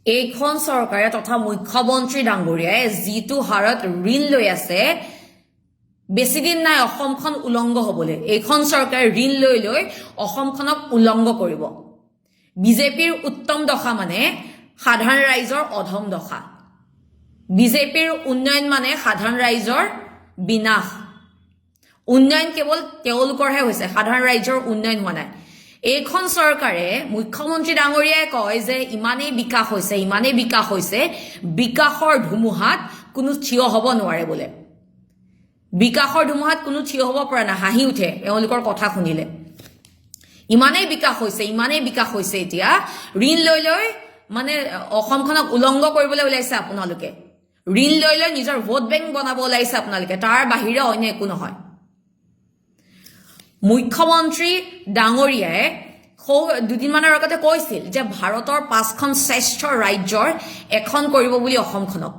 এইখন চৰকাৰে তথা মুখ্যমন্ত্ৰী ডাঙৰীয়াই যিটো হাৰত ঋণ লৈ আছে বেছিদিন নাই অসমখন উলংগ হ'বলৈ এইখন চৰকাৰে ঋণ লৈ লৈ অসমখনক উলংগ কৰিব বিজেপিৰ উত্তম দশা মানে সাধাৰণ ৰাইজৰ অধম দশা বিজেপিৰ উন্নয়ন মানে সাধাৰণ ৰাইজৰ বিনাশ উন্নয়ন কেৱল তেওঁলোকৰহে হৈছে সাধাৰণ ৰাইজৰ উন্নয়ন হোৱা নাই এইখন চৰকাৰে মুখ্যমন্ত্ৰী ডাঙৰীয়াই কয় যে ইমানেই বিকাশ হৈছে বিকাশৰ ধুমুহাত কোনো থিয় হ'ব নোৱাৰে বোলে বিকাশৰ ধুমুহাত কোনো থিয় হ'ব পৰা নাই হাঁহি উঠে এওঁলোকৰ কথা শুনিলে ইমানেই বিকাশ হৈছে এতিয়া ঋণ লৈ লৈ মানে অসমখনক উলংগ কৰিবলৈ ওলাইছে আপোনালোকে ঋণ লৈ লৈ নিজৰ ভোট বেংক বনাব ওলাইছে আপোনালোকে তাৰ বাহিৰে অন্য একো নহয় মুখ্যমন্ত্ৰী ডাঙৰীয়াই দুদিনমানৰ আগতে কৈছিল যে ভাৰতৰ 5খন শ্ৰেষ্ঠ ৰাজ্যৰ এখন কৰিব বুলি অসমখনক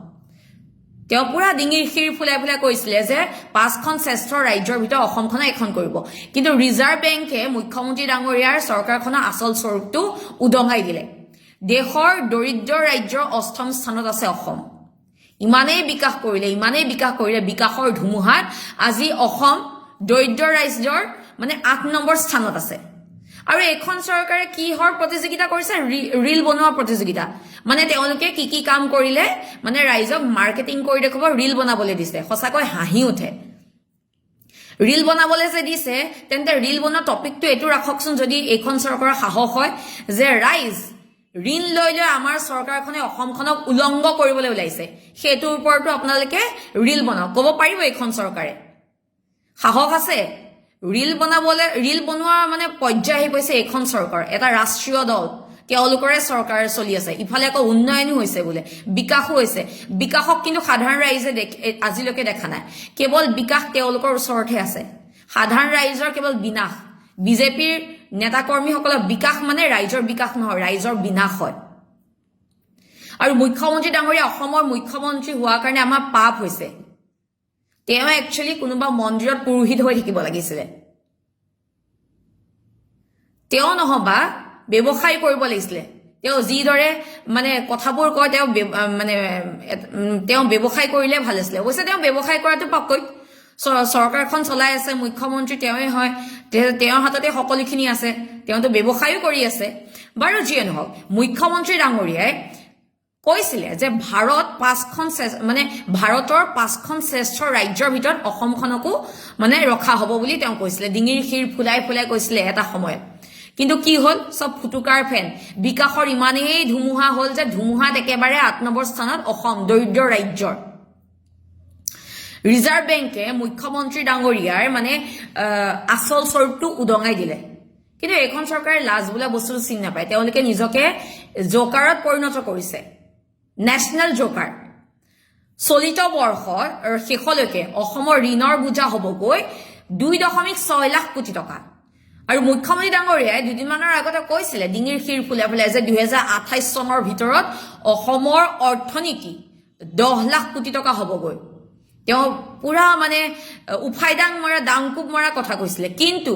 তেওঁ পুৰা ডিঙিৰ শিৰ ফুলাই ফুলাই কৈছিলে যে 5খন শ্ৰেষ্ঠ ৰাজ্যৰ ভিতৰত অসমখনক এখন কৰিব কিন্তু ৰিজাৰ্ভ বেংকে মুখ্যমন্ত্ৰী ডাঙৰীয়াৰ চৰকাৰখনৰ আচল স্বৰূপটো উদঙাই দিলে দেশৰ দৰিদ্ৰ ৰাজ্যৰ 8ম স্থানত আছে অসম ইমানেই বিকাশ কৰিলে বিকাশৰ ধুমুহাত আজি অসম দৰিদ্ৰ ৰাজ্যৰ মানে 8 নম্বৰ স্থানত আছে আৰু এখন চৰকাৰে কিহৰ প্ৰতিযোগিতা কৰিছে ৰিল বনোৱা প্ৰতিযোগিতা মানে তেওঁলোকে কি কাম কৰিলে মানে ৰাইজক মাৰ্কেটিং কৰি দেখুৱাব ৰিল বনাবলৈ দিছে সঁচাকৈ হাঁহি উঠে ৰিল বনাবলৈ যে দিছে তেন্তে ৰিল বনোৱা টপিকটো এইটো ৰাখকচোন যদি এইখন চৰকাৰৰ সাহস হয় যে ৰাইজ ঋণ লৈ লৈ আমাৰ চৰকাৰখনে অসমখনক উলংগ কৰিবলৈ ওলাইছে সেইটোৰ ওপৰতো আপোনালোকে ৰিল বনাওক ক'ব পাৰিব এইখন চৰকাৰে সাহস আছে ৰিল বনোৱা মানে পৰ্যায় আহি গৈছে এইখন চৰকাৰ এটা ৰাষ্ট্ৰীয় দল তেওঁলোকৰে চৰকাৰ চলি আছে ইফালে আকৌ উন্নয়নো হৈছে বোলে বিকাশো হৈছে বিকাশক কিন্তু সাধাৰণ ৰাইজে আজিলৈকে দেখা নাই কেৱল বিকাশ তেওঁলোকৰ ওচৰতহে আছে সাধাৰণ ৰাইজৰ কেৱল বিনাশ বিজেপিৰ নেতাকৰ্মীসকলৰ বিকাশ মানে ৰাইজৰ বিকাশ নহয় ৰাইজৰ বিনাশ হয় আৰু মুখ্যমন্ত্ৰী ডাঙৰীয়া অসমৰ মুখ্যমন্ত্ৰী হোৱাৰ কাৰণে আমাৰ পাপ হৈছে তেওঁ একচুৱেলি কোনোবা মন্দিৰত পুৰোহিত হৈ থাকিব লাগিছিলে তেওঁ নহবা ব্যৱসায় কৰিব লাগিছিলে তেওঁ যিদৰে মানে কথাবোৰ কয় তেওঁ ব্যৱসায় কৰিলে ভাল আছিলে অৱশ্যে তেওঁ ব্যৱসায় কৰাটো পাকৈত চৰকাৰখন চলাই আছে মুখ্যমন্ত্ৰী তেওঁই হয় তেওঁৰ হাততে সকলোখিনি আছে তেওঁতো ব্যৱসায়ো কৰি আছে বাৰু যিয়ে নহওক মুখ্যমন্ত্ৰী ডাঙৰীয়াই কৈছিলে যে ভাৰতৰ 5খন শ্ৰেষ্ঠ ৰাজ্যৰ ভিতৰত অসমখনকো মানে ৰখা হ'ব বুলি তেওঁ কৈছিলে ডিঙিৰ শিৰ ফুলাই ফুলাই কৈছিলে এটা সময়ত কিন্তু কি হ'ল সব ফুটুকাৰ ফেন বিকাশৰ ইমানেই ধুমুহা হ'ল যে ধুমুহাত একেবাৰে 8 নম্বৰ স্থানত অসম দৰিদ্ৰ ৰাজ্যৰ ৰিজাৰ্ভ বেংকে মুখ্যমন্ত্ৰী ডাঙৰীয়াৰ মানে আচল স্বৰূপটো উদঙাই দিলে কিন্তু এইখন চৰকাৰে লাজ বোলা বস্তুটো চিনি নাপায় তেওঁলোকে নিজকে জোকাৰত পৰিণত কৰিছে নেশ্যনেল জোকাৰ চলিত বৰ্ষৰ শেষলৈকে অসমৰ ঋণৰ বোজা হ'বগৈ 2.6 লাখ কোটি টকা আৰু মুখ্যমন্ত্ৰী ডাঙৰীয়াই দুদিনমানৰ আগতে কৈছিলে ডিঙিৰ শিৰ ফুলাই ফুলাই যে 2028 চনৰ ভিতৰত অসমৰ অৰ্থনীতি 10 লাখ কোটি টকা হ'বগৈ তেওঁ পুৰা মানে উফাইদাং মৰা দাংকুপ মৰা কথা কৈছিলে কিন্তু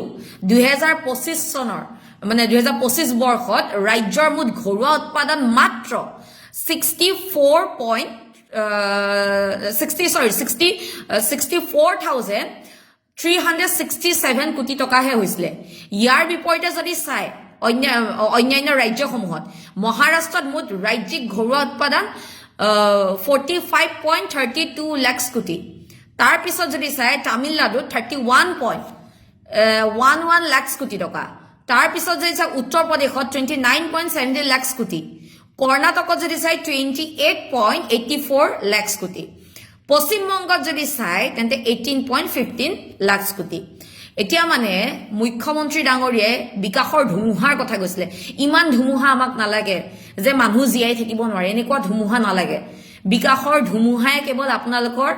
2025 চনৰ মানে 2025 বৰ্ষত ৰাজ্যৰ মুঠ ঘৰুৱা উৎপাদন মাত্ৰ 64,367 কোটি টকাহে হৈছিলে ইয়াৰ বিপৰীতে যদি চাই অন্যান্য ৰাজ্যসমূহত মহাৰাষ্ট্ৰত মুঠ ৰাজ্যিক ঘৰুৱা উৎপাদন 45.32 লাখ কোটি তাৰ পিছত যদি চাই তামিলনাডুত 31.11 লাখ কোটি টকা তাৰ পিছত যদি চাই উত্তৰ প্ৰদেশত 29.70 লাখ কোটি কৰ্ণাটকত যদি চাই 28.84 লাখ কোটি পশ্চিম বংগত যদি চাই তেন্তে 18.15 লাখ কোটি এতিয়া মানে মুখ্যমন্ত্ৰী ডাঙৰীয়াই বিকাশৰ ধুমুহাৰ কথা কৈছিলে ইমান ধুমুহা আমাক নালাগে যে মানুহ জীয়াই থাকিব নোৱাৰে এনেকুৱা ধুমুহা নালাগে বিকাশৰ ধুমুহাই কেৱল আপোনালোকৰ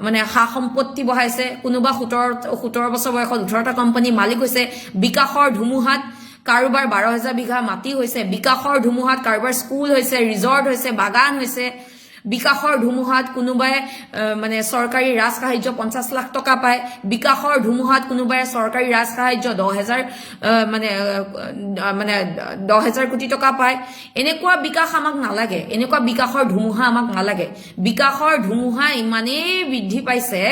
মানে হা সম্পত্তি বহাইছে কোনোবা 17 বছৰ বয়সত 18টা কোম্পানী মালিক হৈছে বিকাশৰ ধুমুহাত কাৰোবাৰ 12,000 বিঘা মাটি হৈছে বিকাশৰ ধুমুহাত কাৰোবাৰ স্কুল হৈছে ৰিজৰ্ট হৈছে বাগান হৈছে বিকাশৰ ধুমুহাত কোনোবাই মানে চৰকাৰী ৰাজ সাহায্য 50 লাখ টকা পায় বিকাশৰ ধুমুহাত কোনোবাই চৰকাৰী ৰাজ সাহায্য 10,000 মানে 10,000 কোটি টকা পায় এনেকুৱা বিকাশ আমাক নালাগে এনেকুৱা বিকাশৰ ধুমুহা আমাক নালাগে বিকাশৰ ধুমুহা ইমানেই বৃদ্ধি পাইছে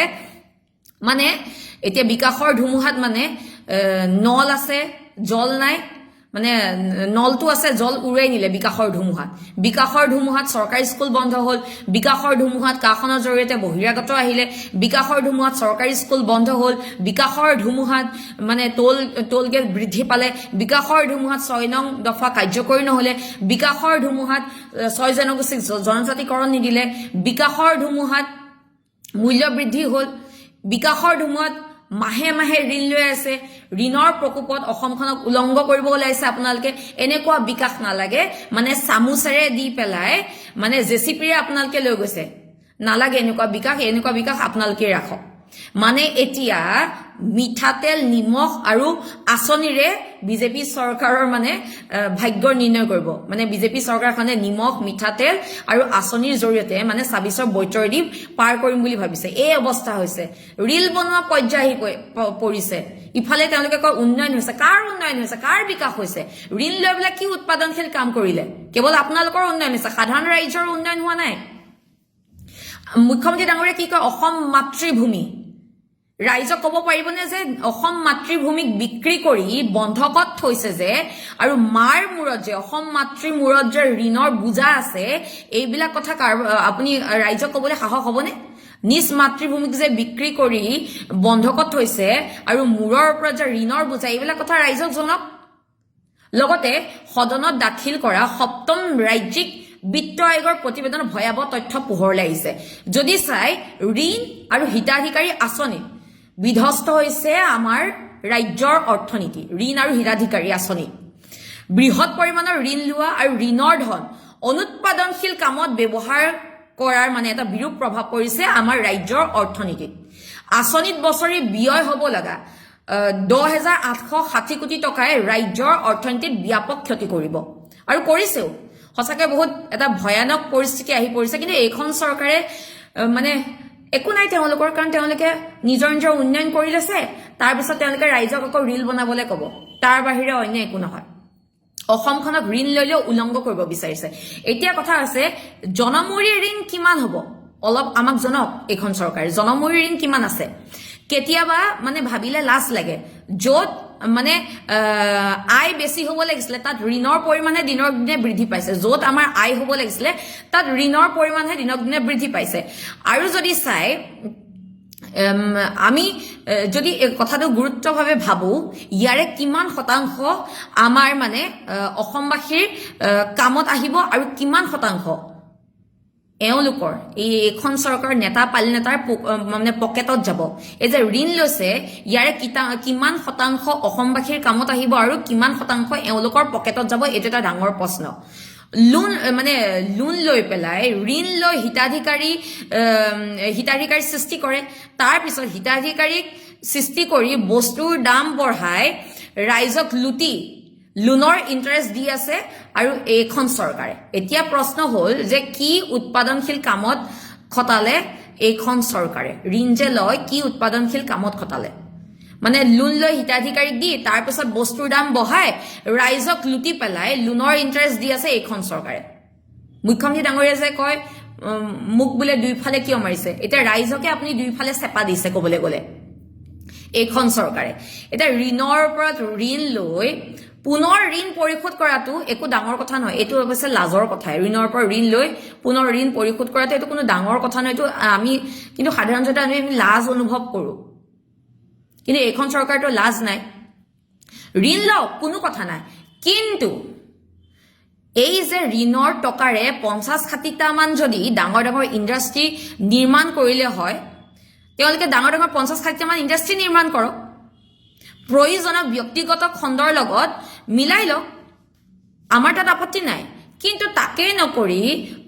মানে এতিয়া বিকাশৰ ধুমুহাত মানে নল আছে জল নাই মানে নলটো আছে জল উৰাই নিলে বিকাশৰ ধুমুহাত চৰকাৰী স্কুল বন্ধ হল বিকাশৰ ধুমুহাত কাখনৰ জৰিয়তে বহিৰাগত আহিলে বিকাশৰ ধুমুহাত চৰকাৰী স্কুল বন্ধ হল বিকাশৰ ধুমুহাত মানে টোল গেট বৃদ্ধি পালে বিকাশৰ ধুমুহাত 6 নং দফা কাৰ্যকৰী নহলে বিকাশৰ ধুমুহাত 6 জনগোষ্ঠীক জনজাতিকৰণ নিদিলে বিকাশৰ ধুমুহাত মূল্য বৃদ্ধি হল বিকাশৰ ধুমুহাত মাহে মাহে ঋণ লৈ আছে ঋণৰ প্ৰকোপত অসমখনক উলংঘ কৰিব ওলাইছে আপোনালোকে এনেকুৱা বিকাশ নালাগে মানে সামুচাৰে দি পেলাই মানে জেচিপিৰে আপোনালোকে লৈ গৈছে নালাগে এনেকুৱা বিকাশ আপোনালোকে ৰাখক মানে এতিয়া মিঠাতেল নিমখ আৰু আঁচনিৰে বিজেপি চৰকাৰৰ মানে ভাগ্য নিৰ্ণয় কৰিব মানে বিজেপি চৰকাৰখনে নিমখ মিঠাতেল আৰু আঁচনিৰ জৰিয়তে মানে 26ৰ বৈতৰদীপ পাৰ কৰিম বুলি ভাবিছে এই অৱস্থা হৈছে ৰিল বনোৱা পৰ্যায় পৰিছে ইফালে তেওঁলোকে কয় উন্নয়ন হৈছে কাৰ বিকাশ হৈছে ঋণ লৈ পেলাই কি উৎপাদনশীল কাম কৰিলে কেৱল আপোনালোকৰ উন্নয়ন হৈছে সাধাৰণ ৰাজ্যৰ উন্নয়ন হোৱা নাই মুখ্যমন্ত্ৰী ডাঙৰীয়া কি কয় অসম মাতৃভূমি ৰাইজক ক'ব পাৰিবনে যে অসম মাতৃভূমিক বিক্ৰী কৰি বন্ধকত থৈছে যে আৰু মাৰ মূৰত যে অসম মাতৃৰ মূৰত যে ঋণৰ বোজা আছে এইবিলাক কথা আপুনি ৰাইজক ক'বলৈ সাহস হ'বনে নিজ মাতৃভূমিক যে বিক্ৰী কৰি বন্ধকত থৈছে আৰু মূৰৰ ওপৰত যে ঋণৰ বোজা এইবিলাক কথা ৰাইজক জনাওক লগতে সদনত দাখিল কৰা সপ্তম ৰাজ্যিক বিত্ত আয়োগৰ প্ৰতিবেদনৰ ভয়াৱহ তথ্য পোহৰলৈ আহিছে যদি চাই ঋণ আৰু হিতাধিকাৰী আঁচনি বিধ্বস্ত হৈছে আমাৰ ৰাজ্যৰ অৰ্থনীতি ঋণ আৰু হিতাধিকাৰী আঁচনি বৃহৎ পৰিমাণৰ ঋণ লোৱা আৰু ঋণৰ ধন অনুৎপাদনশীল কামত ব্যৱহাৰ কৰাৰ মানে এটা বিৰূপ প্ৰভাৱ পৰিছে আমাৰ ৰাজ্যৰ অৰ্থনীতিত আঁচনিত বছৰি ব্যয় হ'ব লগা 10,860 কোটি টকাই ৰাজ্যৰ অৰ্থনীতিত ব্যাপক ক্ষতি কৰিব আৰু কৰিছেও সঁচাকে বহুত এটা ভয়ানক পৰিস্থিতি আহি পৰিছে কিন্তু এইখন চৰকাৰে মানে একো নাই তেওঁলোকৰ কাৰণ তেওঁলোকে নিজৰ উন্নয়ন কৰি লৈছে তাৰপিছত তেওঁলোকে ৰাইজক আকৌ ৰিল বনাবলৈ ক'ব তাৰ বাহিৰে অন্য একো নহয় অসমখনক ঋণ লৈলেও উলংঘ কৰিব বিচাৰিছে এতিয়া কথা আছে জনমূৰি ঋণ কিমান হ'ব অলপ আমাক জনাওক এইখন চৰকাৰে জনমূৰি ঋণ কিমান আছে কেতিয়াবা মানে ভাবিলে লাজ লাগে য'ত মানে আয় বেছি হ'ব লাগিছিলে তাত ঋণৰ পৰিমাণে দিনক দিনে বৃদ্ধি পাইছে য'ত আমাৰ আয় হ'ব লাগিছিলে তাত ঋণৰ পৰিমাণে দিনক দিনে বৃদ্ধি পাইছে আৰু যদি চাই আমি যদি কথাটো গুৰুত্বভাৱে ভাবো ইয়াৰে কিমান শতাংশ আমাৰ মানে অসমবাসীৰ কামত আহিব আৰু কিমান শতাংশ এওঁলোকৰ এইখন চৰকাৰ নেতা পালি নেতাৰ মানে পকেটত যাব এই যে ঋণ লৈছে ইয়াৰে কিমান শতাংশ অসমবাসীৰ কামত আহিব আৰু কিমান শতাংশ এওঁলোকৰ পকেটত যাব এইটো এটা ডাঙৰ প্ৰশ্ন লোন লৈ পেলাই ঋণ লৈ হিতাধিকাৰী সৃষ্টি কৰে তাৰ পিছত হিতাধিকাৰীক সৃষ্টি কৰি বস্তুৰ দাম বঢ়াই ৰাইজক লুটি লোনৰ ইন্টাৰেষ্ট দি আছে আৰু এইখন চৰকাৰে এতিয়া প্ৰশ্ন হ'ল যে কি উৎপাদনশীল কামত খটালে এইখন চৰকাৰে ঋণ যে লয় কি উৎপাদনশীল কামত খটালে মানে লোন লৈ হিতাধিকাৰীক দি তাৰ পিছত বস্তুৰ দাম বঢ়াই ৰাইজক লুটি পেলাই লোনৰ ইন্টাৰেষ্ট দি আছে এইখন চৰকাৰে মুখ্যমন্ত্ৰী ডাঙৰীয়া যে কয় মুখ বোলে দুইফালে কিয় মাৰিছে এতিয়া ৰাইজকে আপুনি দুইফালে চেপা দিছে ক'বলৈ গ'লে এইখন চৰকাৰে এতিয়া ঋণৰ ওপৰত ঋণ লৈ পুনৰ ঋণ পৰিশোধ কৰাটো একো ডাঙৰ কথা নহয় এইটো অৱশ্যে লাজৰ কথা ঋণৰ পৰা ঋণ লৈ পুনৰ ঋণ পৰিশোধ কৰাটো এইটো কোনো ডাঙৰ কথা নহয় এইটো আমি কিন্তু সাধাৰণতে আমি লাজ অনুভৱ কৰোঁ কিন্তু এইখন চৰকাৰটো লাজ নাই ঋণ লওক কোনো কথা নাই কিন্তু এই যে ঋণৰ টকাৰে 50-60টা মান যদি ডাঙৰ ইণ্ডাষ্ট্ৰী নিৰ্মাণ কৰিলে হয় তেওঁলোকে ডাঙৰ 50-60টা মান ইণ্ডাষ্ট্ৰী নিৰ্মাণ কৰক প্ৰয়োজনীয় ব্যক্তিগত খণ্ডৰ লগত মিলাই লওক আমাৰ তাত আপত্তি নাই কিন্তু তাকে নকৰি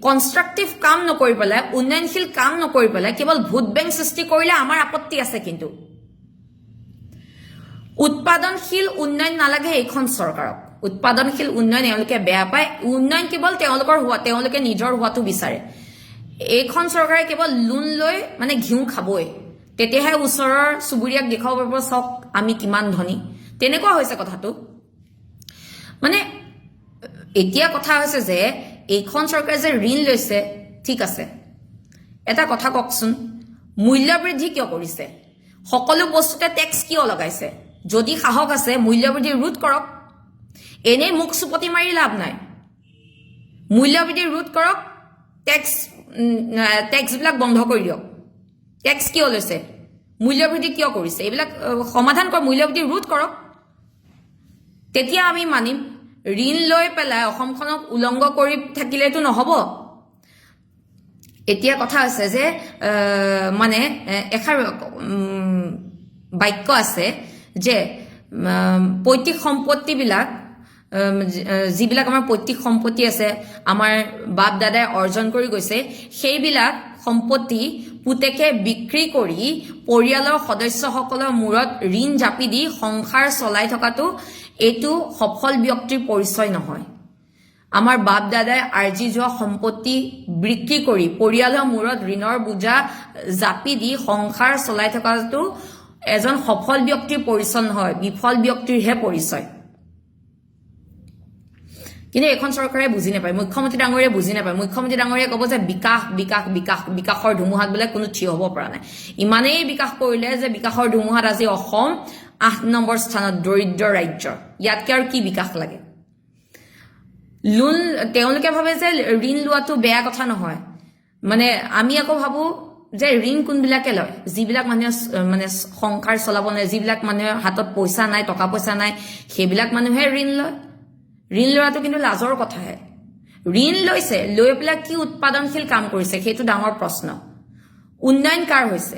কনষ্ট্ৰাকটিভ কাম নকৰি পেলাই উন্নয়নশীল কাম নকৰি পেলাই কেৱল ভোট বেংক সৃষ্টি কৰিলে আমাৰ আপত্তি আছে কিন্তু উৎপাদনশীল উন্নয়ন নালাগে এইখন চৰকাৰক উৎপাদনশীল উন্নয়ন এওঁলোকে বেয়া পায় উন্নয়ন কেৱল তেওঁলোকৰ হোৱা তেওঁলোকে নিজৰ হোৱাটো বিচাৰে এইখন চৰকাৰে কেৱল লোন লৈ মানে ঘিউ খাবই, তেতিয়াহে ওচৰৰ চুবুৰীয়াক দেখাব পাৰিব চাওক আমি কিমান ধনী। তেনেকুৱা হৈছে কথাটো। মানে এতিয়া কথা হৈছে যে এইখন চৰকাৰে যে ঋণ লৈছে, ঠিক আছে, এটা কথা কওকচোন, মূল্য বৃদ্ধি কিয় কৰিছে? সকলো বস্তুতে টেক্স কিয় লগাইছে? যদি সাহস আছে মূল্য বৃদ্ধি ৰোধ কৰক। এনেই মুখ চুপতি মাৰি লাভ নাই। মূল্য বৃদ্ধি ৰোধ কৰক, টেক্সবিলাক বন্ধ কৰি দিয়ক। টেক্স কিয় লৈছে? মূল্য বৃদ্ধি কিয় কৰিছে? এইবিলাক সমাধান কৰক, মূল্য বৃদ্ধি ৰোধ কৰক। তেতিয়া আমি মানিম। ঋণ লৈ পেলাই অসমখনক উলংঘ কৰি থাকিলেতো নহ'ব। এতিয়া কথা হৈছে যে মানে এষাৰ বাক্য আছে যে পৈতৃক সম্পত্তিবিলাক, যিবিলাক আমাৰ পৈতৃক সম্পত্তি আছে, আমাৰ বাপ দাদাই অৰ্জন কৰি গৈছে, সেইবিলাক সম্পত্তি পুতেকে বিক্ৰী কৰি পৰিয়ালৰ সদস্যসকলৰ মূৰত ঋণ জাপি দি সংসাৰ চলাই থকাটো এইটো সফল ব্যক্তিৰ পৰিচয় নহয়। আমাৰ বাপ দাদাই আৰ্জি যোৱা সম্পত্তি বিক্ৰী কৰি পৰিয়ালৰ মূৰত ঋণৰ বোজা জাপি দি সংসাৰ চলাই থকাটো এজন সফল ব্যক্তিৰ পৰিচয় নহয়, বিফল ব্যক্তিৰহে পৰিচয়। কিন্তু এখন চৰকাৰে বুজি নাপায়, মুখ্যমন্ত্ৰী ডাঙৰীয়ে বুজি নাপায়। মুখ্যমন্ত্ৰী ডাঙৰীয়ে ক'ব যে বিকাশ বিকাশ বিকাশ, বিকাশৰ ধুমুহাত বোলে কোনো থিয় হ'ব পৰা নাই। ইমানেই বিকাশ কৰিলে যে বিকাশৰ ধুমুহাত আজি অসম 8 নম্বৰ স্থানত, দৰিদ্ৰ ৰাজ্য। ইয়াতকে আৰু কি বিকাশ লাগে? লোন, তেওঁলোকে ভাবে যে ঋণ লোৱাটো বেয়া কথা নহয়। মানে আমি আকৌ ভাবো যে ঋণ কোনবিলাকে লয়? যিবিলাক মানুহে মানে সংসাৰ চলাব নোৱাৰে, যিবিলাক মানুহৰ হাতত পইচা নাই, টকা পইচা নাই, সেইবিলাক মানুহে ঋণ লয়। ঋণ লোৱাটো কিন্তু লাজৰ কথাহে। ঋণ লৈছে, লৈ পেলাই কি উৎপাদনশীল কাম কৰিছে সেইটো ডাঙৰ প্ৰশ্ন। উন্নয়ন কাৰ হৈছে?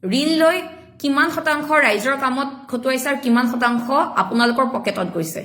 ঋণ লৈ কিমান শতাংশ ৰাইজৰ কামত খটুৱাইছে আৰু কিমান শতাংশ আপোনালোকৰ পকেটত গৈছে?